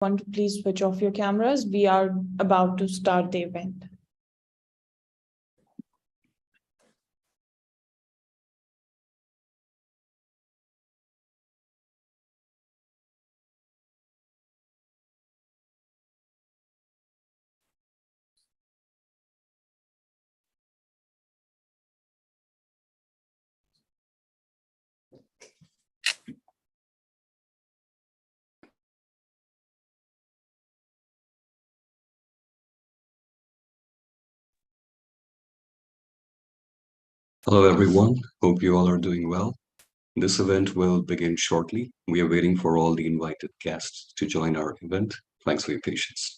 Want to please switch off your cameras. We are about to start the event. Hello, everyone. Hope you all are doing well. This event will begin shortly. We are waiting for all the invited guests to join our event. Thanks for your patience.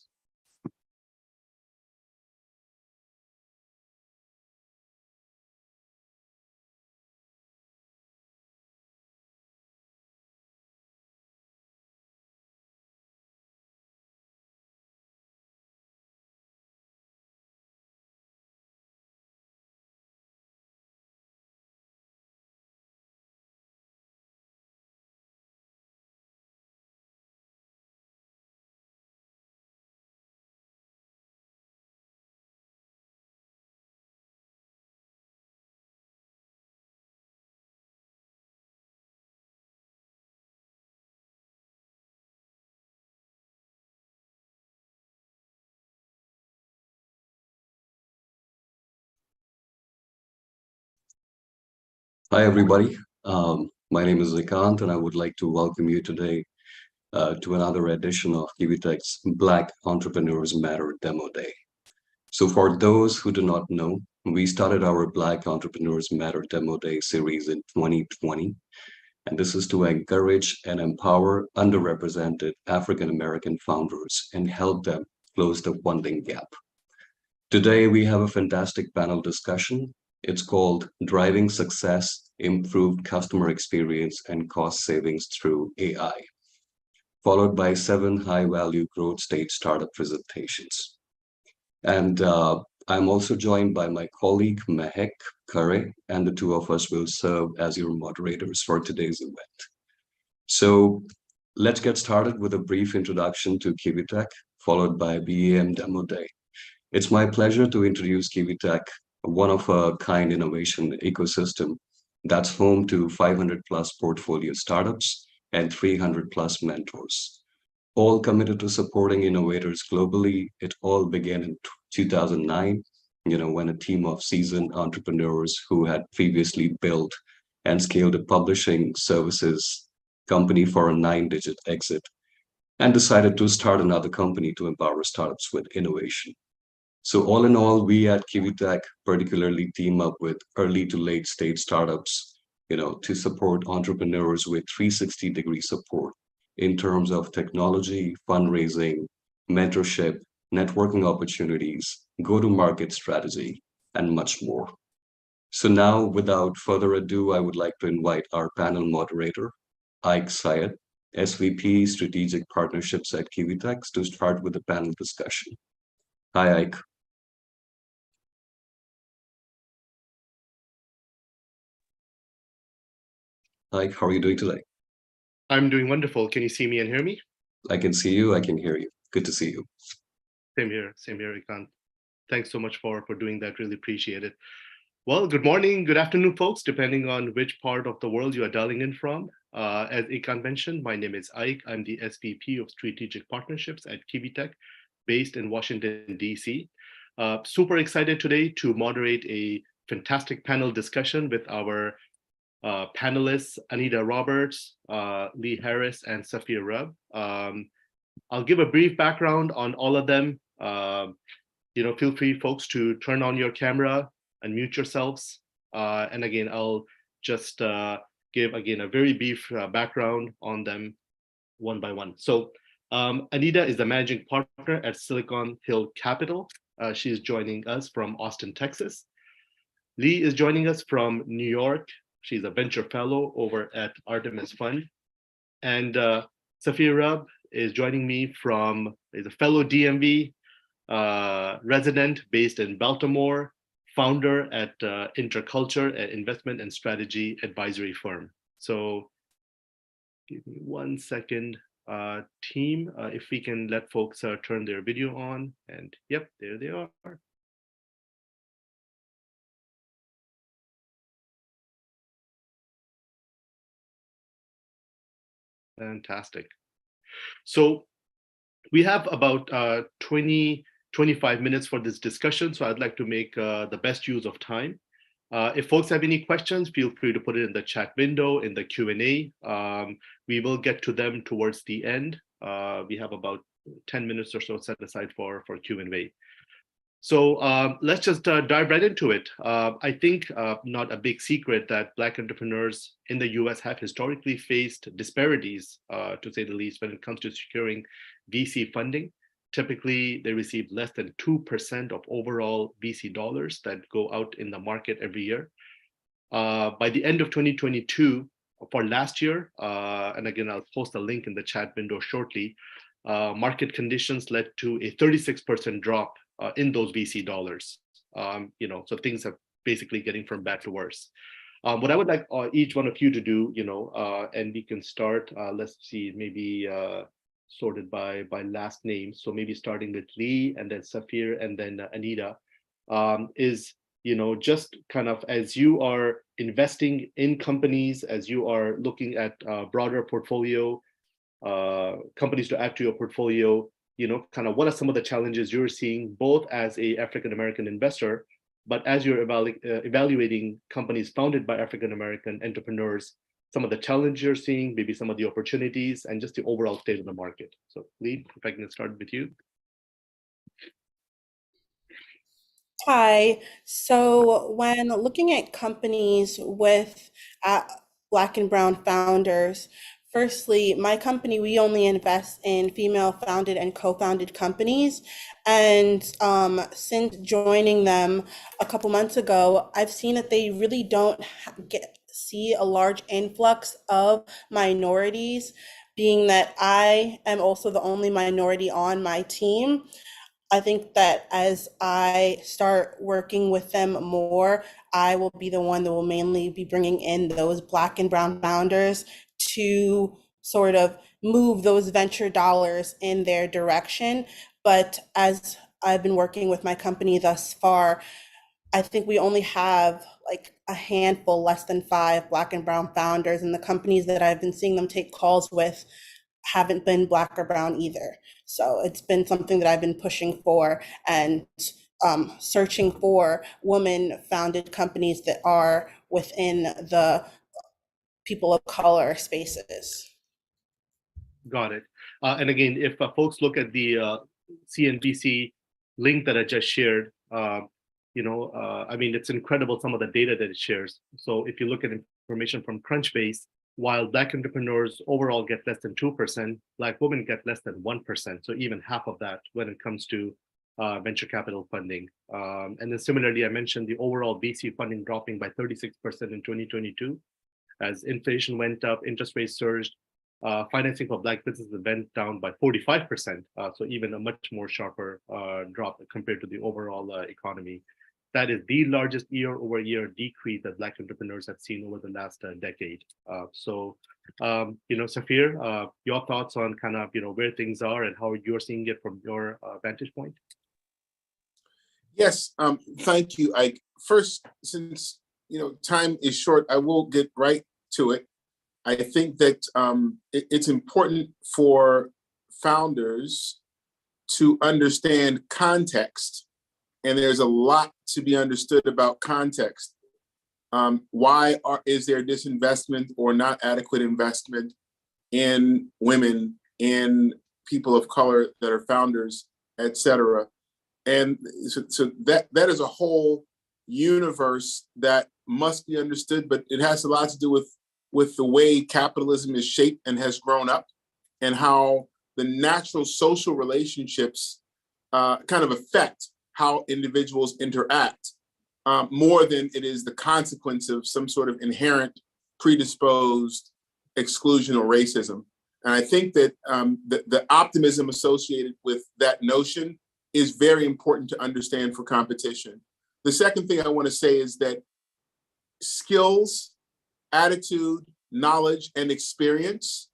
Hi, everybody. My name is Zikant, and I would like to welcome you today to another edition of KiwiTech's Black Entrepreneurs Matter Demo Day. So for those who do not know, we started our Black Entrepreneurs Matter Demo Day series in 2020, and this is to encourage and empower underrepresented African-American founders and help them close the funding gap. Today, we have a fantastic panel discussion. It's called Driving Success, Improved Customer Experience and Cost Savings Through AI, followed by 7 high-value growth stage startup presentations. And I'm also joined by my colleague, Mehek Kare, and the two of us will serve as your moderators for today's event. So let's get started with a brief introduction to KiwiTech, followed by BAM Demo Day. It's my pleasure to introduce KiwiTech, a one-of-a-kind innovation ecosystem that's home to 500+ portfolio startups and 300+ mentors, all committed to supporting innovators globally. It all began in 2009, when a team of seasoned entrepreneurs who had previously built and scaled a publishing services company for a 9-digit exit and decided to start another company to empower startups with innovation. So all in all, we at KiwiTech particularly team up with early to late stage startups, to support entrepreneurs with 360-degree support in terms of technology, fundraising, mentorship, networking opportunities, go-to-market strategy, and much more. So now, without further ado, I would like to invite our panel moderator, Ike Syed, SVP Strategic Partnerships at KiwiTech, to start with the panel discussion. Hi, Ike. Ike, how are you doing today? I'm doing wonderful. Can you see me and hear me? I can see you. I can hear you. Good to see you. Same here, Ikant. Thanks so much for doing that. Really appreciate it. Well, good morning, good afternoon, folks, depending on which part of the world you are dialing in from. As Ikant mentioned, my name is Ike. I'm the SVP of Strategic Partnerships at KiwiTech, based in Washington, D.C. Super excited today to moderate a fantastic panel discussion with our panelists, Anita Roberts, Lee Harris, and Safia Rubb. I'll give a brief background on all of them. Feel free, folks, to turn on your camera and mute yourselves. And again, I'll just give, again, a very brief background on them one by one. So Anita is the managing partner at Silicon Hill Capital. She is joining us from Austin, Texas. Lee is joining us from New York. She's a venture fellow over at Artemis Fund. And Safia Rubb is joining me is a fellow DMV resident based in Baltimore, founder at Interculture, an investment and strategy advisory firm. So give me 1 second team, if we can let folks turn their video on. And yep, there they are. Fantastic. So we have about 25 minutes for this discussion, so I'd like to make the best use of time. If folks have any questions, feel free to put it in the chat window, in the Q&A. We will get to them towards the end. We have about 10 minutes or so set aside for Q&A. So let's just dive right into it. I think not a big secret that Black entrepreneurs in the US have historically faced disparities, to say the least, when it comes to securing VC funding. Typically, they receive less than 2% of overall VC dollars that go out in the market every year. By the end of 2022, for last year, and again, I'll post a link in the chat window shortly, market conditions led to a 36% drop in those VC dollars. So things are basically getting from bad to worse. What I would like each one of you to do, and we can start, let's see, maybe sorted by last name. So maybe starting with Lee and then Safir and then Anita, is, just kind of as you are investing in companies, as you are looking at broader portfolio, companies to add to your portfolio, kind of what are some of the challenges you're seeing, both as a African-American investor, but as you're evaluating companies founded by African-American entrepreneurs, some of the challenges you're seeing, maybe some of the opportunities, and just the overall state of the market. So Lee, if I can start with you. Hi. So when looking at companies with Black and Brown founders, firstly, my company, we only invest in female founded and co-founded companies. And since joining them a couple months ago, I've seen that they really don't see a large influx of minorities, being that I am also the only minority on my team. I think that as I start working with them more, I will be the one that will mainly be bringing in those Black and Brown founders to sort of move those venture dollars in their direction. But as I've been working with my company thus far, I think we only have like a handful, less than 5 Black and Brown founders, and the companies that I've been seeing them take calls with haven't been Black or Brown either. So it's been something that I've been pushing for and searching for woman-founded companies that are within the people of color spaces. Got it. And again, if folks look at the CNBC link that I just shared, I mean, it's incredible some of the data that it shares. So if you look at information from Crunchbase, while Black entrepreneurs overall get less than 2%, Black women get less than 1%. So even half of that when it comes to venture capital funding. And then similarly, I mentioned the overall VC funding dropping by 36% in 2022. As inflation went up, interest rates surged, financing for Black businesses went down by 45%. So even a much more sharper drop compared to the overall economy. That is the largest year-over-year decrease that Black entrepreneurs have seen over the last decade. Safir, your thoughts on kind of, where things are and how you're seeing it from your vantage point? Yes, thank you, Ike. First, since time is short, I will get right to it. I think that it's important for founders to understand context, and there's a lot to be understood about context. Why is there disinvestment or not adequate investment in women, in people of color that are founders, et cetera? And so that is a whole universe that must be understood, but it has a lot to do with the way capitalism is shaped and has grown up, and how the natural social relationships kind of affect how individuals interact, more than it is the consequence of some sort of inherent predisposed exclusion or racism. And I think that the optimism associated with that notion is very important to understand for competition. The second thing I want to say is that skills, attitude, knowledge, and experience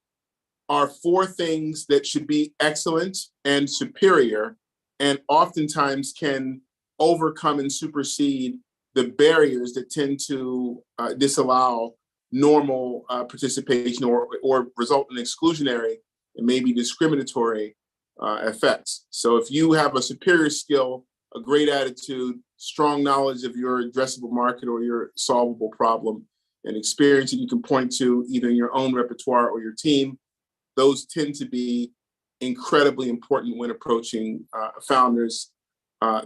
are four things that should be excellent and superior, and oftentimes can overcome and supersede the barriers that tend to disallow normal participation or result in exclusionary and maybe discriminatory effects. So if you have a superior skill, a great attitude, strong knowledge of your addressable market or your solvable problem, and experience that you can point to either in your own repertoire or your team, those tend to be incredibly important when approaching founders.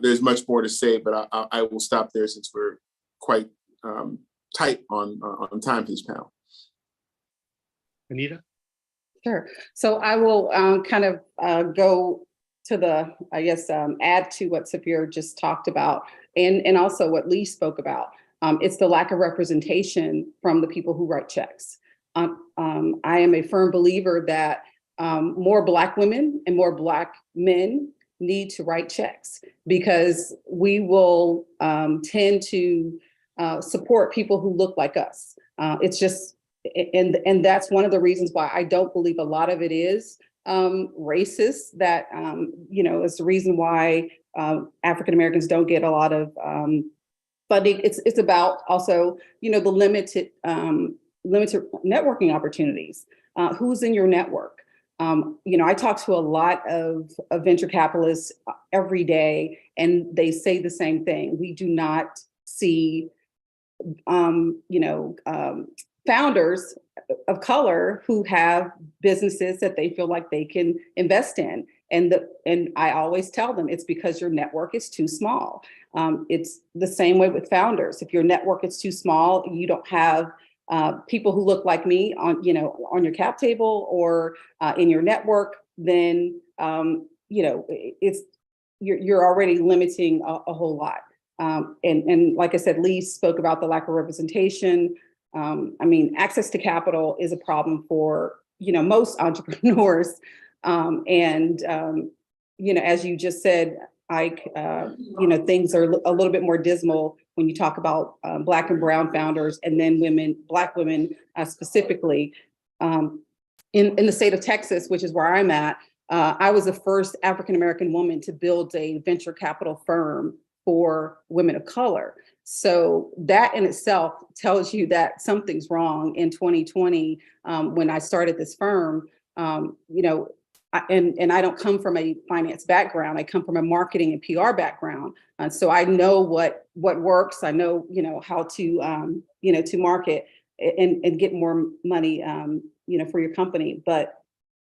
There's much more to say, but I will stop there since we're quite tight on time for this panel. Anita? Sure. So I will kind of go to the, I guess, add to what Safir just talked about, and also what Lee spoke about. It's the lack of representation from the people who write checks. I am a firm believer that more Black women and more Black men need to write checks, because we will tend to support people who look like us. It's just, and that's one of the reasons why I don't believe a lot of it is racist, that, you know, it's the reason why African Americans don't get a lot of funding. It's about also, you know, the limited networking opportunities. Who's in your network? You know, I talk to a lot of venture capitalists every day, and they say the same thing. We do not see, you know, founders of color who have businesses that they feel like they can invest in. And I always tell them it's because your network is too small. It's the same way with founders. If your network is too small, you don't have people who look like me on, you know, on your cap table or in your network, then, you know, you're already limiting a whole lot. And like I said, Lee spoke about the lack of representation. I mean, access to capital is a problem for, you know, most entrepreneurs. You know, as you just said, Ike, you know, things are a little bit more dismal when you talk about Black and brown founders, and then Black women specifically. In the state of Texas, which is where I'm at, I was the first African-American woman to build a venture capital firm for women of color. So that in itself tells you that something's wrong in 2020. When I started this firm, you know, and I don't come from a finance background. I come from a marketing and PR background. So I know what works. I know, you know, how to, you know, to market and get more money, you know, for your company. But,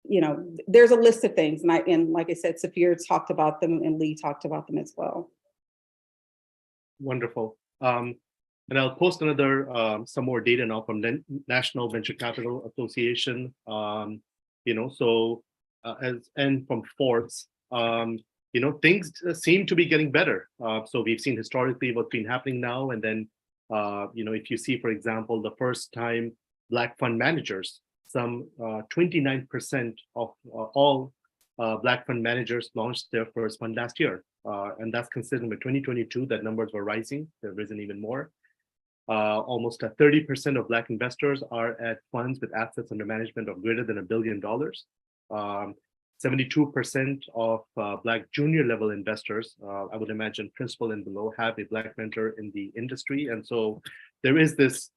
you know, there's a list of things. And like I said, Safir talked about them and Lee talked about them as well. Wonderful. And I'll post another, some more data now from the National Venture Capital Association. You know, so and from Forbes, you know, things seem to be getting better. So we've seen historically what's been happening now, and then, you know, if you see, for example, the first time Black fund managers, some 29% of all Black fund managers launched their first fund last year. And that's consistent with 2022, that numbers were rising, they've risen even more. Almost 30% of Black investors are at funds with assets under management of greater than $1 billion. 72% of Black junior level investors, I would imagine principal and below, have a Black mentor in the industry. And so there is this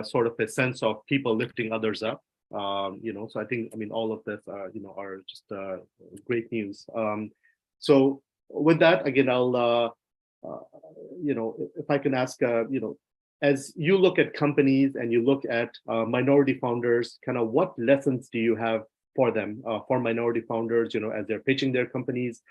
sort of a sense of people lifting others up. You know, so I think, I mean, all of this, you know, are just great news. So with that, again, I'll, you know, if I can ask, you know, as you look at companies and you look at minority founders, kind of what lessons do you have for them, for minority founders, you know, as they're pitching their companies?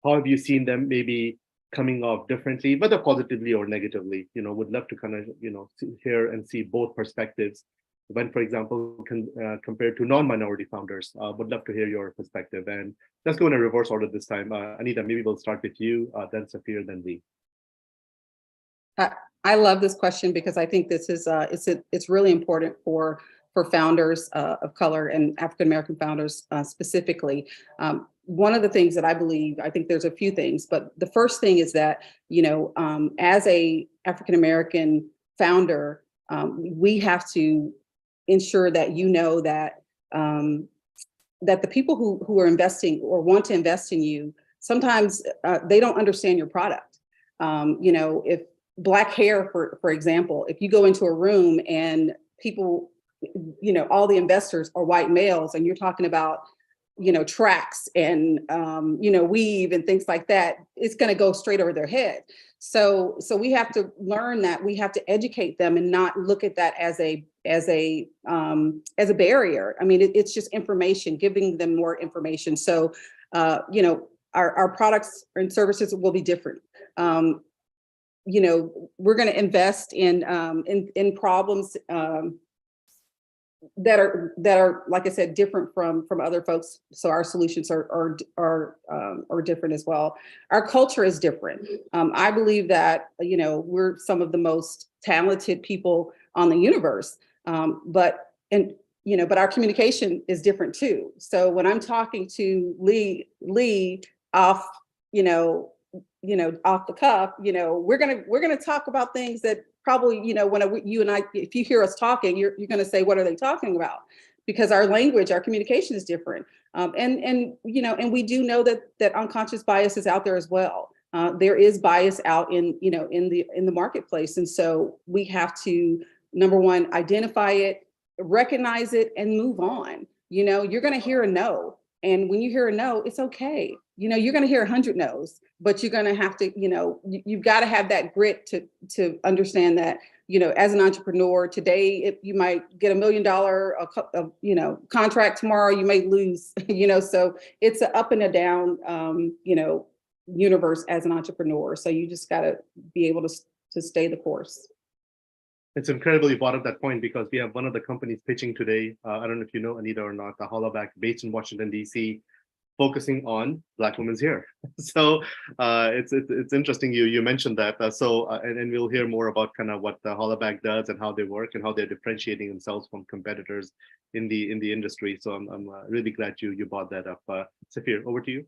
How have you seen them maybe coming off differently, whether positively or negatively? You know, would love to kind of, you know, hear and see both perspectives. When, for example, compared to non-minority founders, would love to hear your perspective. And let's go in a reverse order this time. Anita, maybe we'll start with you, then Safir, then Lee. I love this question because I think this is it's really important for founders of color and African-American founders specifically. One of the things that I believe, I think there's a few things, but the first thing is that, you know, as a African-American founder, we have to ensure that, you know, that that the people who are investing or want to invest in you, sometimes they don't understand your product. You know, if black hair, for example, if you go into a room and people, you know, all the investors are white males and you're talking about, you know, tracks and, you know, weave and things like that, it's going to go straight over their head. So we have to learn that we have to educate them and not look at that as a barrier. I mean, it's just information, giving them more information. So, you know, our products and services will be different. You know, we're going to invest in problems that are, like I said, different from other folks. So our solutions are different as well. Our culture is different. I believe that, you know, we're some of the most talented people on the universe, but our communication is different too. So when I'm talking to Lee off, off the cuff, you know, we're gonna talk about things that probably, you know, when you and I, if you hear us talking, you're going to say, what are they talking about? Because our language, our communication is different. And we do know that unconscious bias is out there as well. There is bias out in the marketplace. And so we have to, number one, identify it, recognize it, and move on. You know, you're going to hear a no. And when you hear a no, it's okay. You know, you're going to hear 100 no's, but you're going to have to, you know, you've got to have that grit to understand that, you know, as an entrepreneur today, if you might get $1 million, contract tomorrow, you may lose, you know, so it's an up and a down, universe as an entrepreneur. So you just got to be able to stay the course. It's incredible you brought up that point because we have one of the companies pitching today. I don't know if you know Anita or not, the Hollaback based in Washington, D.C., focusing on Black women's hair. So it's interesting you mentioned that. And we'll hear more about kind of what the Hollaback does and how they work and how they're differentiating themselves from competitors in the industry. So I'm really glad you brought that up. Safir, over to you.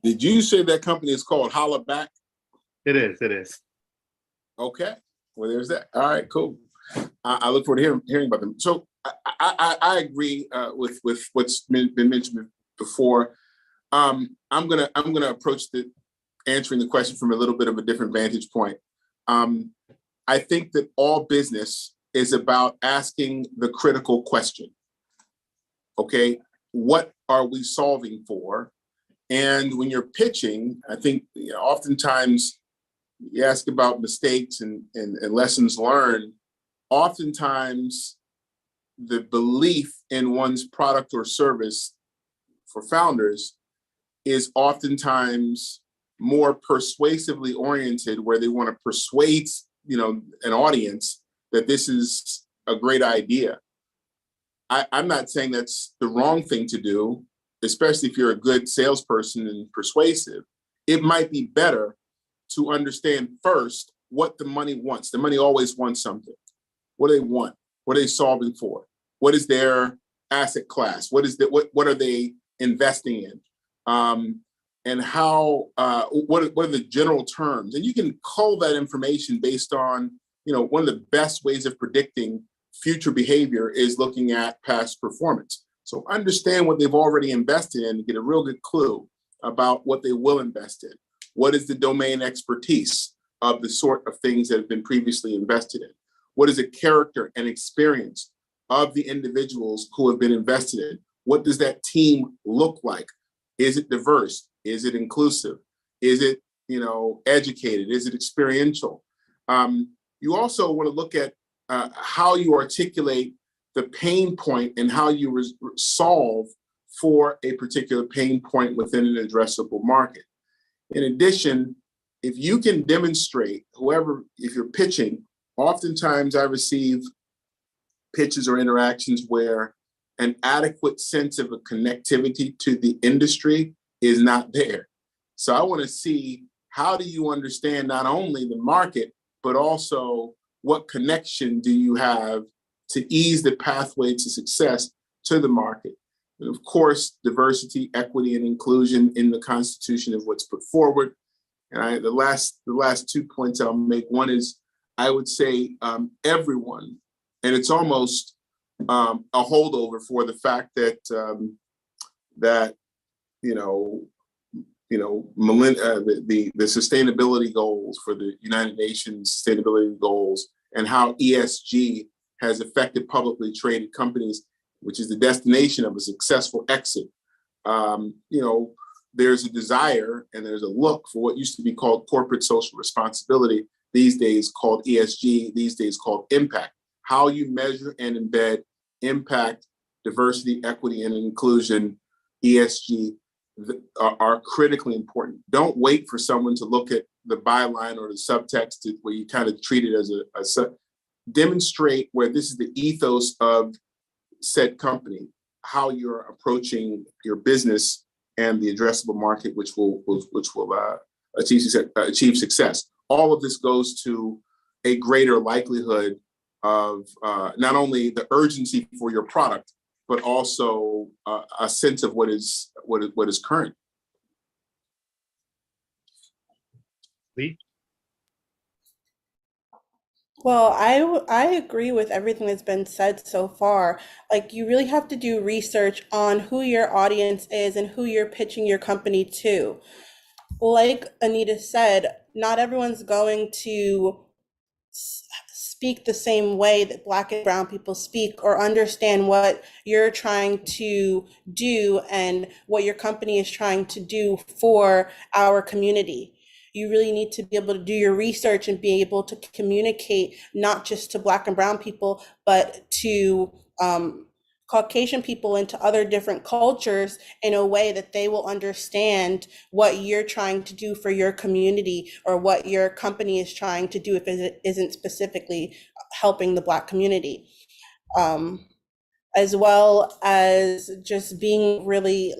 Did you say that company is called Hollaback? It is. Okay, well, there's that. All right, cool. I look forward to hearing about them. So I agree with what's been mentioned before. I'm gonna approach answering the question from a little bit of a different vantage point. I think that all business is about asking the critical question. Okay, what are we solving for? And when you're pitching, I think oftentimes you ask about mistakes and lessons learned. Oftentimes, the belief in one's product or service for founders is oftentimes more persuasively oriented, where they want to persuade, an audience that this is a great idea. I'm not saying that's the wrong thing to do, especially if you're a good salesperson and persuasive. It might be better to understand first what the money wants. The money always wants something. What do they want? What are they solving for? What is their asset class? What are they investing in? And how? What are the general terms? And you can cull that information based on, one of the best ways of predicting future behavior is looking at past performance. So understand what they've already invested in to get a real good clue about what they will invest in. What is the domain expertise of the sort of things that have been previously invested in? What is the character and experience of the individuals who have been invested in? What does that team look like? Is it diverse? Is it inclusive? Is it, educated? Is it experiential? You also want to look at how you articulate the pain point and how you solve for a particular pain point within an addressable market. In addition, if you can demonstrate, if you're pitching, oftentimes I receive pitches or interactions where an adequate sense of a connectivity to the industry is not there. So I want to see, how do you understand not only the market, but also what connection do you have to ease the pathway to success to the market? And of course, diversity, equity, and inclusion in the Constitution of what's put forward. And the last 2 points I'll make. One is, I would say everyone, and it's almost a holdover for the fact that that the sustainability goals for the United Nations sustainability goals and how ESG has affected publicly traded companies, which is the destination of a successful exit. There's a desire and there's a look for what used to be called corporate social responsibility, these days called ESG, these days called impact. How you measure and embed impact, diversity, equity, and inclusion, ESG, are critically important. Don't wait for someone to look at the byline or the subtext where you kind of treat it as demonstrate where this is the ethos of said company, how you're approaching your business and the addressable market, which will achieve success. All of this goes to a greater likelihood of not only the urgency for your product, but also a sense of what is current. Lee? Well, I agree with everything that's been said so far. Like, you really have to do research on who your audience is and who you're pitching your company to. Like Anita said, not everyone's going to speak the same way that Black and brown people speak or understand what you're trying to do and what your company is trying to do for our community. You really need to be able to do your research and be able to communicate not just to Black and brown people, but to Caucasian people and to other different cultures in a way that they will understand what you're trying to do for your community or what your company is trying to do if it isn't specifically helping the Black community. As well as just being really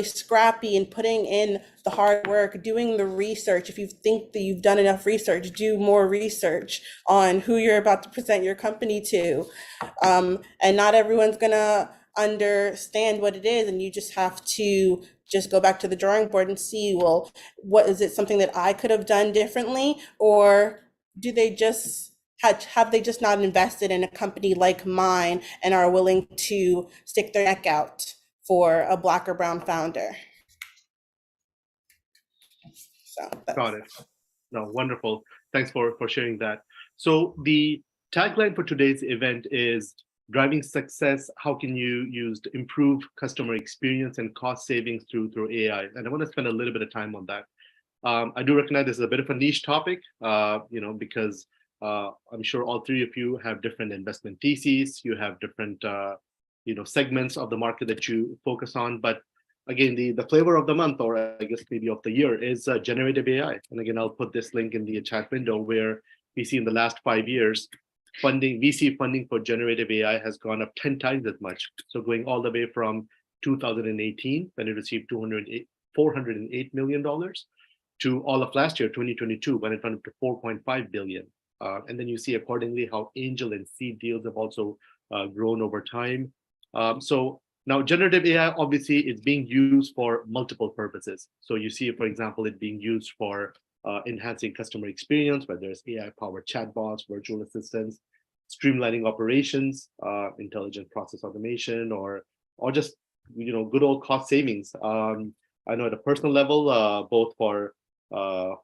scrappy and putting in the hard work, doing the research. If you think that you've done enough research, do more research on who you're about to present your company to. And not everyone's gonna understand what it is, and you just have to just go back to the drawing board and see, well, what is it, something that I could have done differently? Or do they just have they just not invested in a company like mine and are willing to stick their neck out for a Black or brown founder? So Got it. No, wonderful. Thanks for sharing that. So the tagline for today's event is driving success. How can you use to improve customer experience and cost savings through AI? And I want to spend a little bit of time on that. I do recognize this is a bit of a niche topic, because I'm sure all three of you have different investment theses. You have different segments of the market that you focus on. But again, the flavor of the month, or I guess maybe of the year, is generative AI. And again, I'll put this link in the chat window where we see in the last 5 years, VC funding for generative AI has gone up 10 times as much. So going all the way from 2018, when it received $408 million, to all of last year, 2022, when it went up to $4.5 billion. And then you see accordingly how angel and seed deals have also grown over time. So now generative AI obviously is being used for multiple purposes. So you see, for example, it being used for enhancing customer experience, whether it's AI-powered chatbots, virtual assistants, streamlining operations, intelligent process automation, or just good old cost savings. I know at a personal level, both for a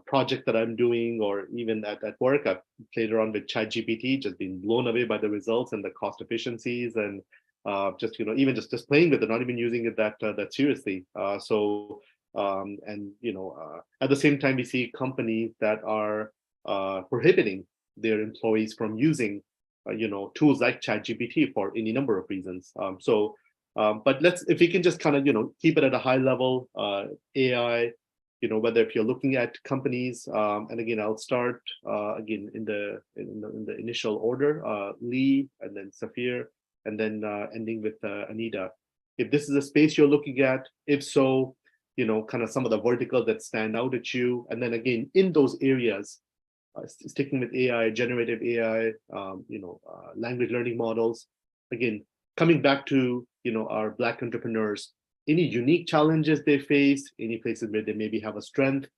project that I'm doing, or even at work, I've played around with ChatGPT, just been blown away by the results and the cost efficiencies, and even just playing with it, not even using it that seriously. At the same time, we see companies that are prohibiting their employees from using tools like ChatGPT for any number of reasons. But if we can just kind of keep it at a high level, AI. Whether if you're looking at companies, and again, I'll start again in the initial order, Lee, and then Safir, and then ending with Anita. If this is a space you're looking at, if so, kind of some of the verticals that stand out at you, and then again in those areas, sticking with AI, generative AI, language learning models. Again, coming back to our Black entrepreneurs. Any unique challenges they face, any places where they maybe have a strength.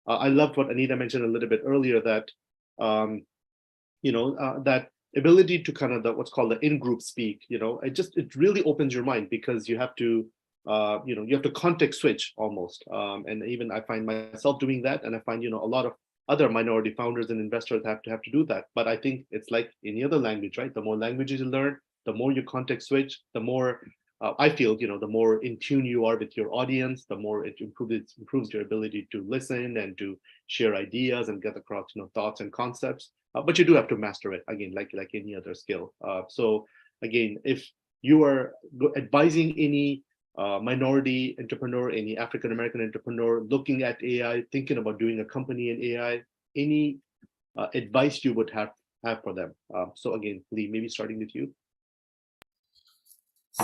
I loved what Anita mentioned a little bit earlier, that that ability to kind of what's called the in-group speak, it really opens your mind, because you have to, you have to context switch almost. And even I find myself doing that, and I find, a lot of other minority founders and investors have to do that. But I think it's like any other language, right? The more languages you learn, the more you context switch, the more I feel, the more in tune you are with your audience, the more it improves your ability to listen and to share ideas and get across, thoughts and concepts. But you do have to master it, again, like any other skill. So again, if you are advising any minority entrepreneur, any African-American entrepreneur looking at AI, thinking about doing a company in AI, any advice you would have for them? So again, Lee, maybe starting with you.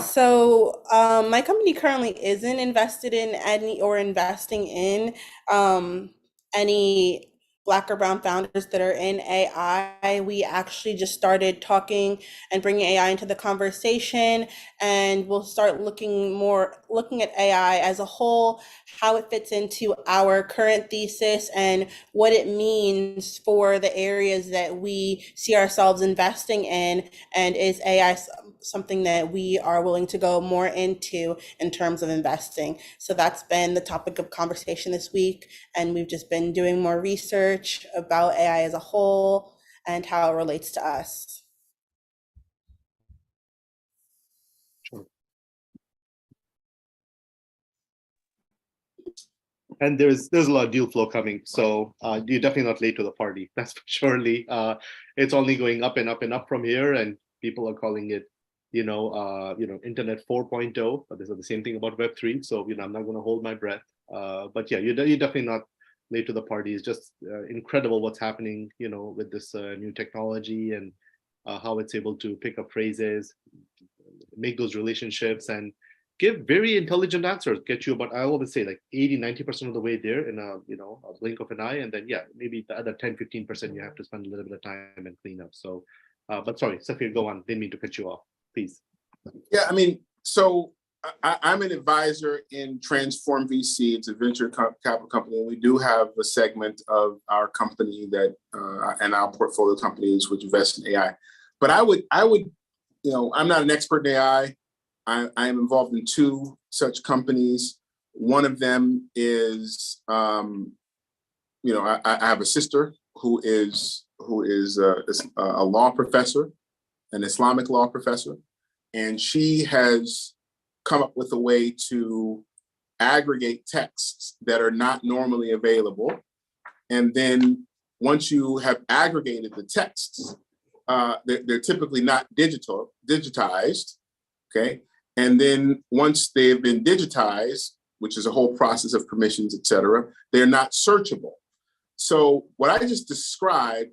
So my company currently isn't invested in any or investing in any Black or brown founders that are in AI. We actually just started talking and bringing AI into the conversation, and we'll start looking at AI as a whole, how it fits into our current thesis and what it means for the areas that we see ourselves investing in, and is AI something that we are willing to go more into in terms of investing. So that's been the topic of conversation this week, and we've just been doing more research about AI as a whole and how it relates to us. Sure. And there's a lot of deal flow coming, so you're definitely not late to the party. That's for surely. It's only going up and up and up from here, and people are calling it, Internet 4.0. But this is the same thing about Web3. So I'm not going to hold my breath. But yeah, you're definitely not late to the party. It's just incredible what's happening, with this new technology, and how it's able to pick up phrases, make those relationships, and give very intelligent answers, get you about, I always say, like 80-90% of the way there in a blink of an eye. And then, yeah, maybe the other 10-15% you have to spend a little bit of time and clean up. So, but sorry, Safir, go on. Didn't mean to cut you off. Please. Yeah, I mean, so I'm an advisor in Transform VC. It's a venture capital company, and we do have a segment of our company that and our portfolio companies which invest in AI. But I would, I'm not an expert in AI. I am involved in two such companies. One of them is, I have a sister who is a law professor, an Islamic law professor, and she has come up with a way to aggregate texts that are not normally available. And then once you have aggregated the texts, they're typically not digitized, okay? And then once they've been digitized, which is a whole process of permissions, et cetera, they're not searchable. So what I just described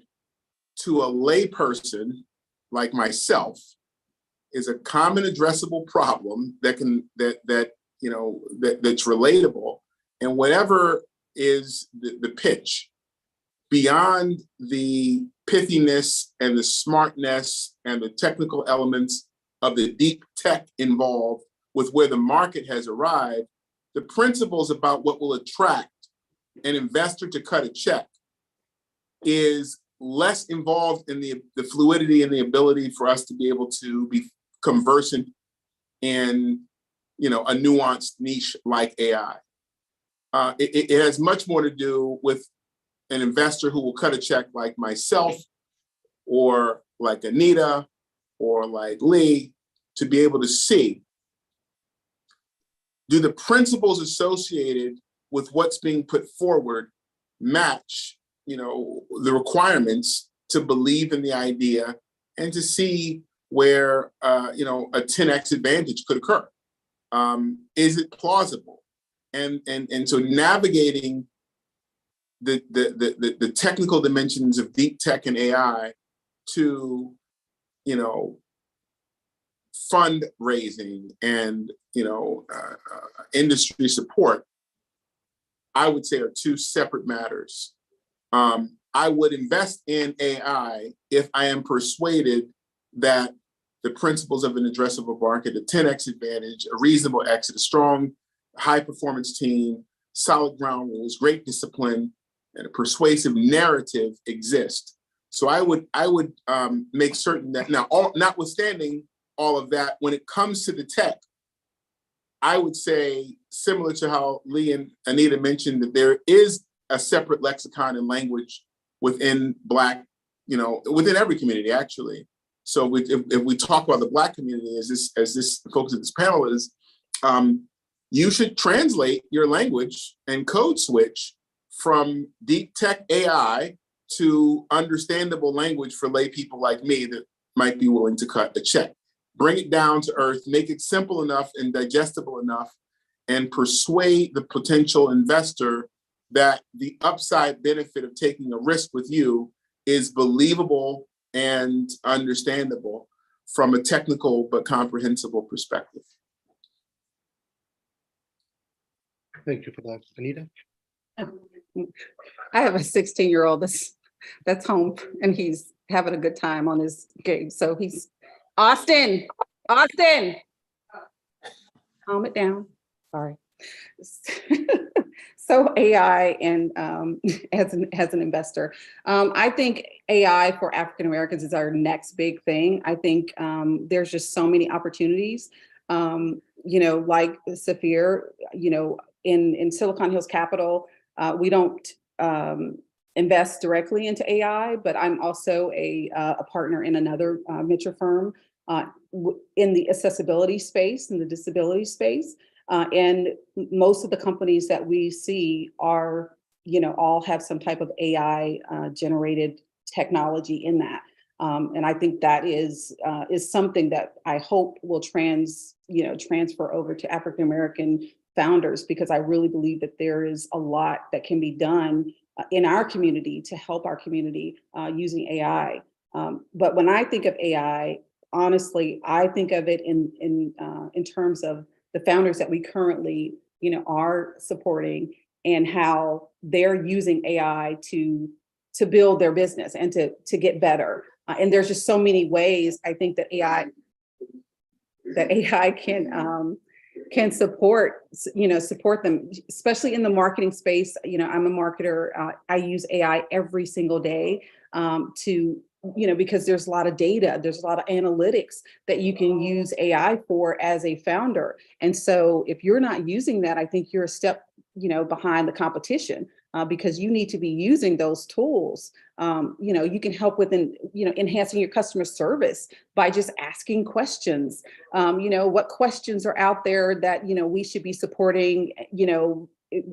to a layperson like myself is a common addressable problem that's relatable, and whatever is the pitch, beyond the pithiness and the smartness and the technical elements of the deep tech involved with where the market has arrived, the principles about what will attract an investor to cut a check is less involved in the fluidity and the ability for us to be able to be conversant in a nuanced niche like AI. It has much more to do with an investor who will cut a check like myself or like Anita or like Lee, to be able to see, do the principles associated with what's being put forward match the requirements to believe in the idea and to see where a 10x advantage could occur. Is it plausible? And so navigating the technical dimensions of deep tech and AI to fundraising and industry support, I would say are two separate matters. I would invest in AI if I am persuaded that the principles of an addressable market, a 10x advantage, a reasonable exit, a strong, high-performance team, solid ground rules, great discipline, and a persuasive narrative exist. So I would make certain that now, notwithstanding all of that, when it comes to the tech, I would say, similar to how Lee and Anita mentioned, that there is a separate lexicon and language within Black, within every community, actually. So if we talk about the Black community, as this the focus of this panel is, you should translate your language and code switch from deep tech AI to understandable language for lay people like me that might be willing to cut a check. Bring it down to earth, make it simple enough and digestible enough, and persuade the potential investor that the upside benefit of taking a risk with you is believable and understandable from a technical but comprehensible perspective. Thank you for that, Anita. I have a 16-year-old that's home and he's having a good time on his game. So he's Austin, calm it down. Sorry. So AI and as an investor, I think AI for African Americans is our next big thing. I think there's just so many opportunities. Like Safir, in Silicon Hills Capital, we don't invest directly into AI, but I'm also a partner in another venture firm in the accessibility space, in the disability space. And most of the companies that we see are, all have some type of AI generated technology in that. And I think that is something that I hope will transfer over to African American founders, because I really believe that there is a lot that can be done in our community to help our community using AI. But when I think of AI, honestly, I think of it in terms of the founders that we currently, are supporting and how they're using AI to build their business and to get better. And there's just so many ways I think that AI can support them, especially in the marketing space. I'm a marketer. I use AI every single day because there's a lot of data, there's a lot of analytics that you can use AI for as a founder. And so if you're not using that, I think you're a step, behind the competition, because you need to be using those tools. You can help with, enhancing your customer service by just asking questions. What questions are out there that, we should be supporting,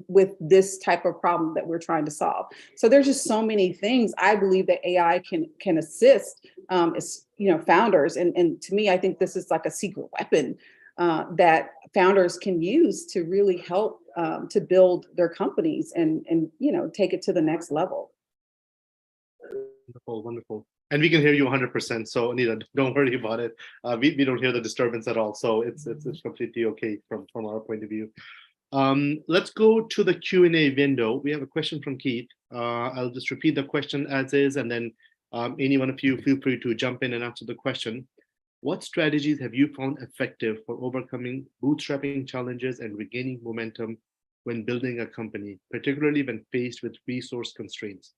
with this type of problem that we're trying to solve. So there's just so many things I believe that AI can assist, founders. And to me, I think this is like a secret weapon that founders can use to really help to build their companies and take it to the next level. Wonderful. And we can hear you 100%. So Anita, don't worry about it. We don't hear the disturbance at all. So it's completely okay from our point of view. Let's go to the Q&A window. We have a question from Keith. I'll just repeat the question as is, and then any one of you feel free to jump in and answer the question. What strategies have you found effective for overcoming bootstrapping challenges and regaining momentum when building a company, particularly when faced with resource constraints?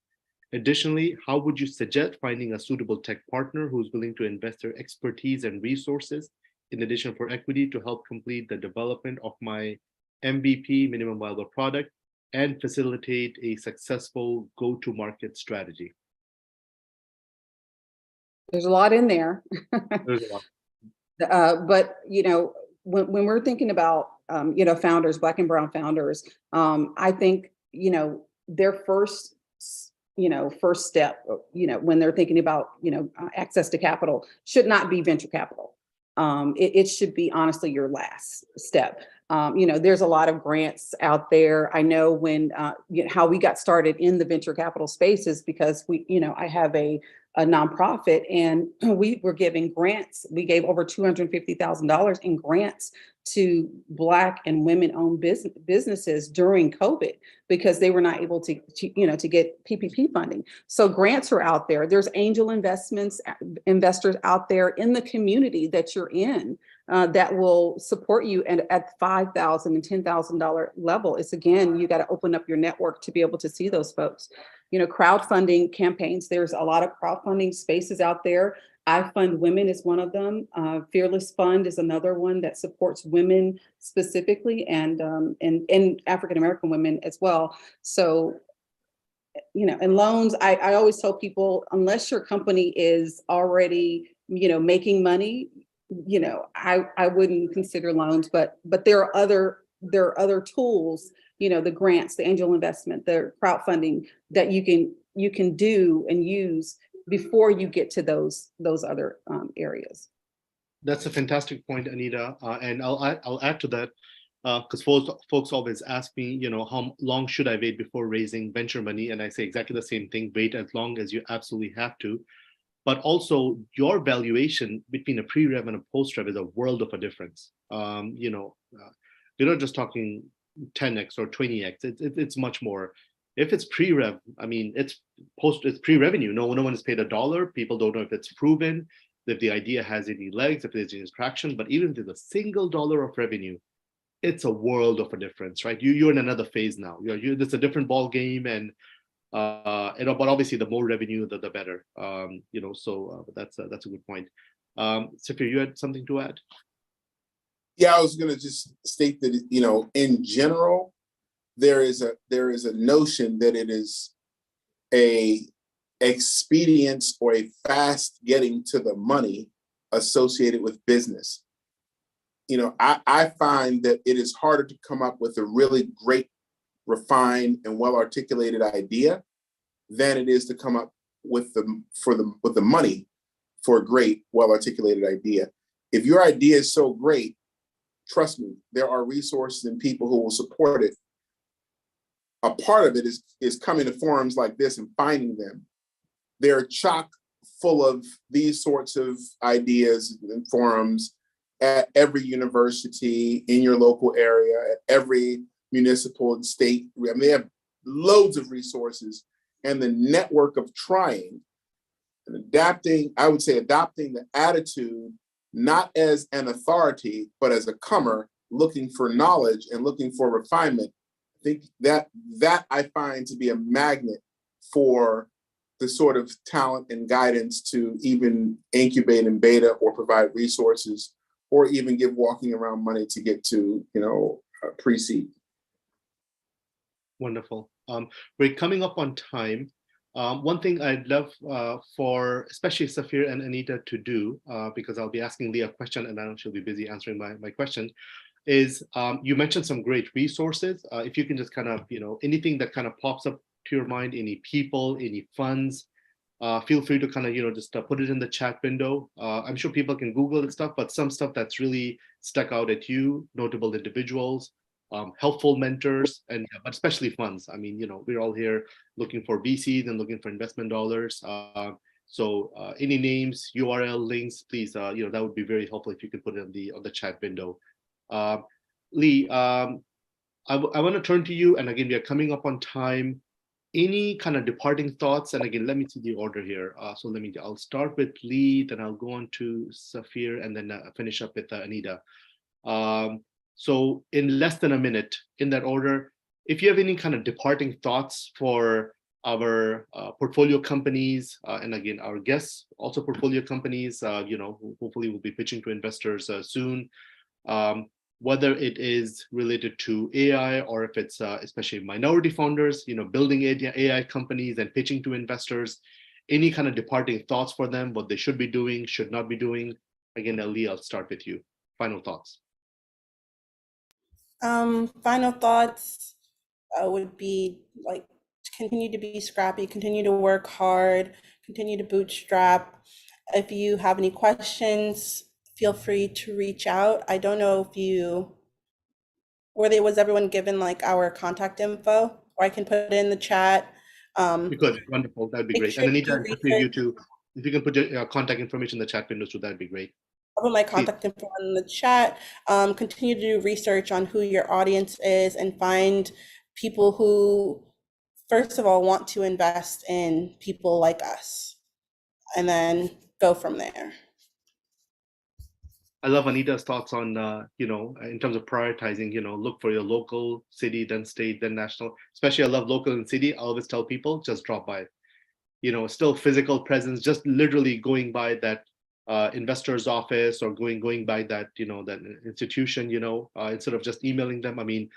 Additionally, how would you suggest finding a suitable tech partner who's willing to invest their expertise and resources, in addition for equity, to help complete the development of my MVP, minimum viable product, and facilitate a successful go-to-market strategy? There's a lot in there. There's a lot. But when we're thinking about founders, Black and Brown founders, I think their first step, when they're thinking about access to capital, should not be venture capital. It should be honestly your last step. There's a lot of grants out there. I know when how we got started in the venture capital space is because I have a nonprofit, and we were giving grants. We gave over $250,000 in grants to Black and women-owned businesses during COVID, because they were not able to get PPP funding. So grants are out there. There's angel investors out there in the community that you're in. that will support you and at $5,000 and $10,000 level. It's again, you got to open up your network to be able to see those folks. You know, crowdfunding campaigns, there's a lot of crowdfunding spaces out there. I Fund Women is one of them. Fearless Fund is another one that supports women specifically and African-American women as well. So, you know, and loans, I always tell people, unless your company is already, you know, making money, you know, I wouldn't consider loans, but there are other tools, you know, the grants, the angel investment, the crowdfunding that you can do and use before you get to those other areas. That's a fantastic point, Anita. And I'll add to that, because folks always ask me, you know, how long should I wait before raising venture money? And I say exactly the same thing, wait as long as you absolutely have to. But also your valuation between a pre-rev and a post-rev is a world of a difference. You know, you're not just talking 10x or 20x, it's much more. If it's pre-rev, I mean, it's pre-revenue. No one is paid $1. People don't know if it's proven, if the idea has any legs, if there's any traction. But even if there's a single dollar of revenue, it's a world of a difference, right? You're in another phase now. It's a different ball game, and but obviously the more revenue, the better. You know, so that's a good point. Safir, you had something to add? Yeah, I was going to just state that, you know, in general, there is a notion that it is a expedience or a fast getting to the money associated with business. You know, I find that it is harder to come up with a really great, refined, and well-articulated idea than it is to come up with the money for a great, well-articulated idea. If your idea is so great, trust me, there are resources and people who will support it. A part of it is coming to forums like this and finding them. They're chock full of these sorts of ideas and forums at every university in your local area, at every municipal and state. I mean, they have loads of resources, and the network of trying and adapting, I would say adopting the attitude, not as an authority, but as a comer looking for knowledge and looking for refinement. I think that I find to be a magnet for the sort of talent and guidance to even incubate in beta or provide resources or even give walking around money to get to, you know, pre-seed. Wonderful. We're coming up on time. One thing I'd love for especially Safir and Anita to do, because I'll be asking Leah a question and I know she'll be busy answering my question, is you mentioned some great resources. If you can just kind of, you know, anything that kind of pops up to your mind, any people, any funds, feel free to kind of, you know, just put it in the chat window. I'm sure people can Google and stuff, but some stuff that's really stuck out at you, notable individuals, helpful mentors, and but especially funds. I mean, you know, we're all here looking for VCs and looking for investment dollars. So any names, URL links, please, you know, that would be very helpful if you could put it on the chat window. Lee, I want to turn to you, and again, we are coming up on time. Any kind of departing thoughts? And again, let me see the order here. So I'll start with Lee, then I'll go on to Safir, and then finish up with Anita. So in less than a minute, in that order, if you have any kind of departing thoughts for our portfolio companies, and again, our guests, also portfolio companies, you know, who hopefully will be pitching to investors soon, whether it is related to AI or if it's especially minority founders, you know, building AI companies and pitching to investors, any kind of departing thoughts for them, what they should be doing, should not be doing. Again, Lee, I'll start with you. Final thoughts. Final thoughts would be like, continue to be scrappy, continue to work hard, continue to bootstrap. If you have any questions, feel free to reach out. I don't know if was everyone given like our contact info, or I can put it in the chat. You could, wonderful, that'd be great. And Anita, you too, if you can put your contact information in the chat window too, that'd be great. I'll put my contact info in the chat. Continue to do research on who your audience is and find people who, first of all, want to invest in people like us, and then go from there. I love Anita's thoughts on, in terms of prioritizing, look for your local, city, then state, then national. Especially I love local and city. I always tell people, just drop by. Still physical presence, just literally going by that investor's office or going by that, that institution, instead of just emailing them. I mean,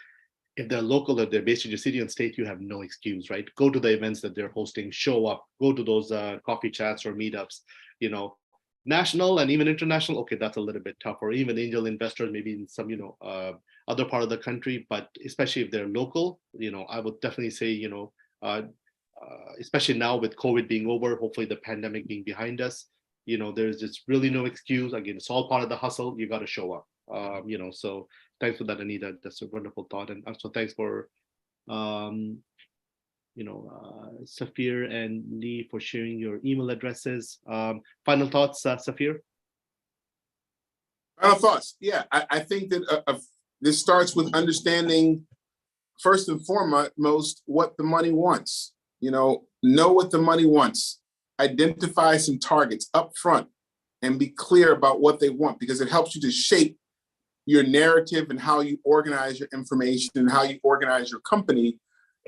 if they're local, if they're based in your city and state, you have no excuse, right? Go to the events that they're hosting, show up, go to those coffee chats or meetups, national and even international. Okay, that's a little bit tougher. Even angel investors, maybe in some, other part of the country, but especially if they're local, I would definitely say, especially now with COVID being over, hopefully the pandemic being behind us, there's just really no excuse. Again, it's all part of the hustle. You got to show up. So thanks for that, Anita. That's a wonderful thought. And also thanks for, Safir and Lee for sharing your email addresses. Final thoughts, Safir? Final thoughts. Yeah, I think that this starts with understanding, first and foremost, what the money wants. Know what the money wants. Identify some targets up front and be clear about what they want, because it helps you to shape your narrative and how you organize your information and how you organize your company.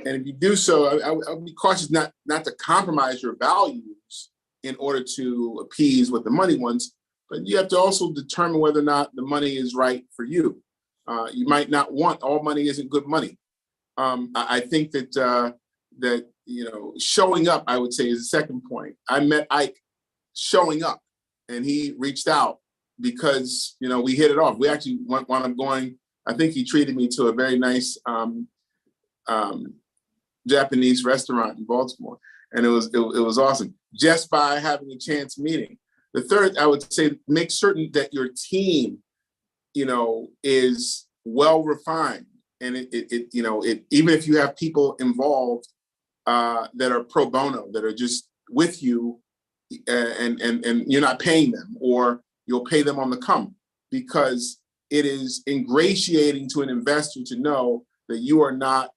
And if you do so, I would be cautious not to compromise your values in order to appease what the money wants, but you have to also determine whether or not the money is right for you. You might not want, all money isn't good money. I think that showing up, I would say, is the second point. I met Ike showing up, and he reached out because, we hit it off. We actually wound up going, I think he treated me to a very nice Japanese restaurant in Baltimore. And it was awesome just by having a chance meeting. The third, I would say, make certain that your team, is well refined. And even if you have people involved that are pro bono, that are just with you, and you're not paying them, or you'll pay them on the come, because it is ingratiating to an investor to know that you are not,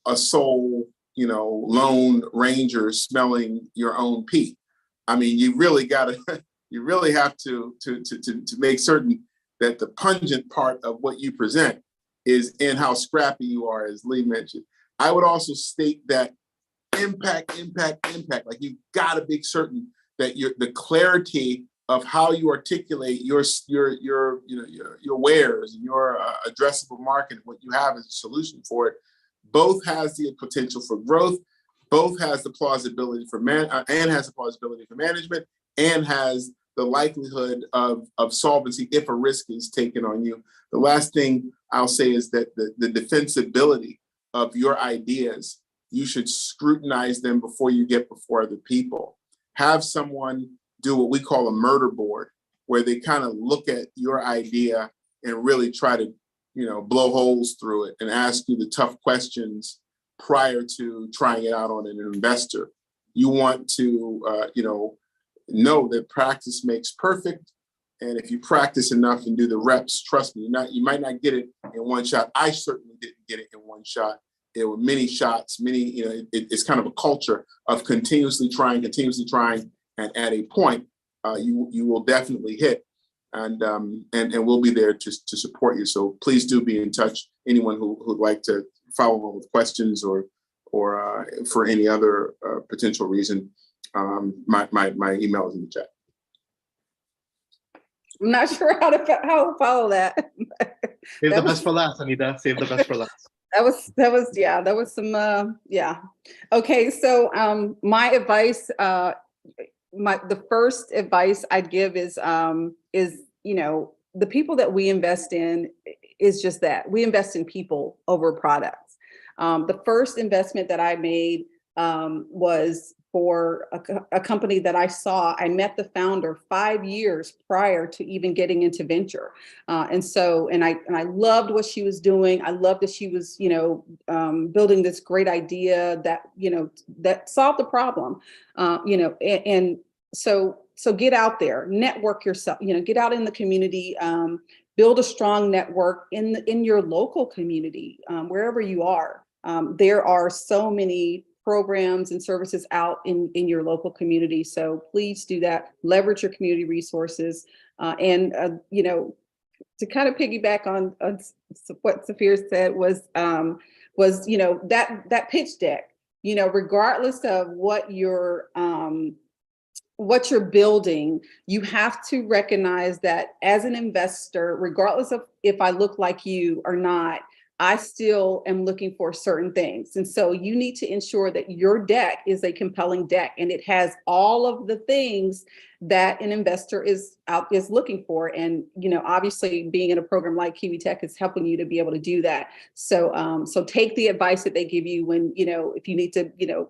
a sole, lone ranger smelling your own pee. I mean, you really have to make certain that the pungent part of what you present is in how scrappy you are, as Lee mentioned. I would also state that impact. Like, you've got to be certain that the clarity of how you articulate your wares and your addressable market, what you have as a solution for it, both has the potential for growth, both has the plausibility for management, and has the likelihood of solvency if a risk is taken on you. The last thing I'll say is that the defensibility of your ideas, you should scrutinize them before you get before other people. Have someone do what we call a murder board, where they kind of look at your idea and really try to, blow holes through it and ask you the tough questions prior to trying it out on an investor. You want to, know that practice makes perfect. And if you practice enough and do the reps, trust me, you might not get it in one shot. I certainly didn't get it in one shot. There were many shots, it's kind of a culture of continuously trying, and at a point, you will definitely hit, and we'll be there to support you. So please do be in touch. Anyone who'd like to follow on with questions or for any other potential reason, my email is in the chat. I'm not sure how to follow that. Save the best for last, Anita. Save the best for last. That was some, yeah. Okay, so my advice, the first advice I'd give is, the people that we invest in is just that. We invest in people over products. The first investment that I made was for a company that I met the founder 5 years prior to even getting into venture. And I loved what she was doing. I loved that she was, building this great idea that, that solved the problem, and so get out there, network yourself, get out in the community, build a strong network in your local community, wherever you are. There are so many programs and services out in your local community. So please do that. Leverage your community resources. You know, to kind of piggyback on what Safir said was you know, that pitch deck, you know, regardless of what you're building, you have to recognize that as an investor, regardless of if I look like you or not, I still am looking for certain things. And so you need to ensure that your deck is a compelling deck and it has all of the things that an investor is looking for. And, you know, obviously being in a program like KiwiTech is helping you to be able to do that. So, so take the advice that they give you when, you know, if you need to, you know,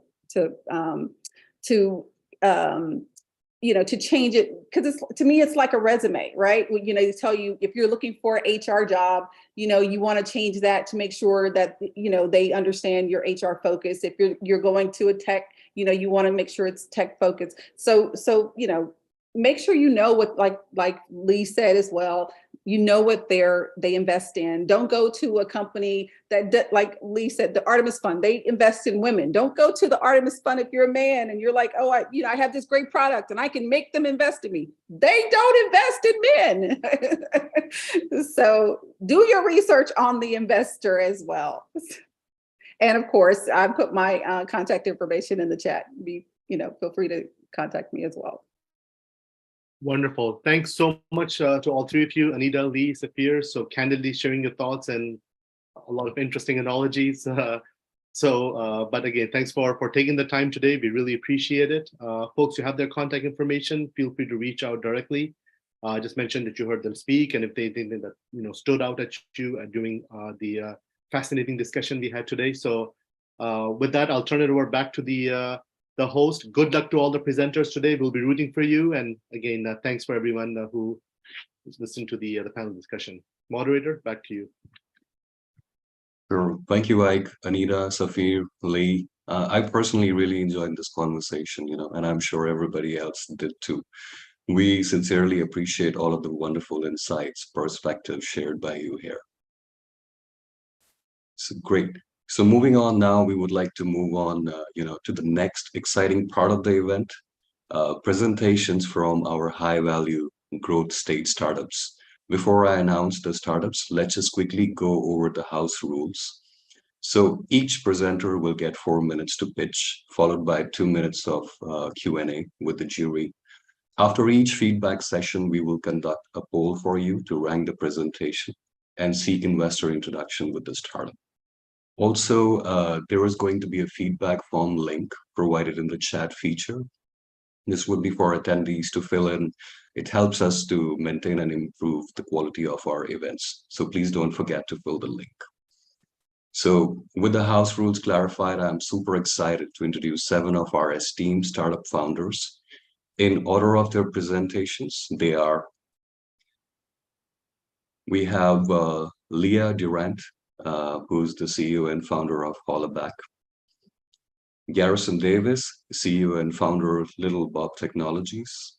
you know, to change it, because to me, it's like a resume, right? You know, they tell you if you're looking for an HR job, you know, you want to change that to make sure that, you know, they understand your HR focus. If you're going to a tech, you know, you want to make sure it's tech focused. So, you know, make sure you know what, like Lee said as well, you know what they invest in. Don't go to a company that, like Lee said, the Artemis Fund, they invest in women. Don't go to the Artemis Fund if you're a man and you're like, oh, I have this great product and I can make them invest in me. They don't invest in men. So do your research on the investor as well. And of course, I put my contact information in the chat. You know, feel free to contact me as well. Wonderful. Thanks so much to all three of you, Anita, Lee, Safir, so candidly sharing your thoughts and a lot of interesting analogies. But again, thanks for taking the time today. We really appreciate it. Folks, you have their contact information. Feel free to reach out directly. Just mention that you heard them speak, and if they think that, you know, stood out at you during the fascinating discussion we had today. So with that, I'll turn it over back to the host. Good luck to all the presenters today. We'll be rooting for you. And again, thanks for everyone who is listening to the panel discussion. Moderator, back to you. Sure. Thank you, Ike, Anita, Safir, Lee. I personally really enjoyed this conversation, you know, and I'm sure everybody else did too. We sincerely appreciate all of the wonderful insights, perspectives shared by you here. So great. So moving on now, we would like to move on, you know, to the next exciting part of the event, presentations from our high-value growth stage startups. Before I announce the startups, let's just quickly go over the house rules. So each presenter will get 4 minutes to pitch, followed by 2 minutes of Q&A with the jury. After each feedback session, we will conduct a poll for you to rank the presentation and seek investor introduction with the startup. Also, there is going to be a feedback form link provided in the chat feature. This would be for attendees to fill in. It helps us to maintain and improve the quality of our events. So please don't forget to fill the link. So with the house rules clarified, I'm super excited to introduce 7 of our esteemed startup founders. In order of their presentations, they are, we have Leah Durant, who's the CEO and founder of Hollaback. Garrison Davis, CEO and founder of Little Bob Technologies.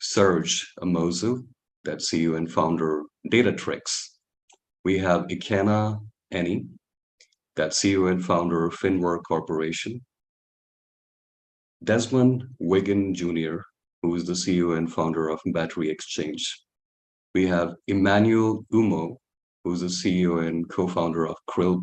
Serge Amozu, that's CEO and founder of Datatrix. We have Ikena Eni, that's CEO and founder of Finware Corporation. Desmond Wiggin Jr., who is the CEO and founder of Battery Exchange. We have Emmanuel Umo, who's the CEO and co-founder of Krill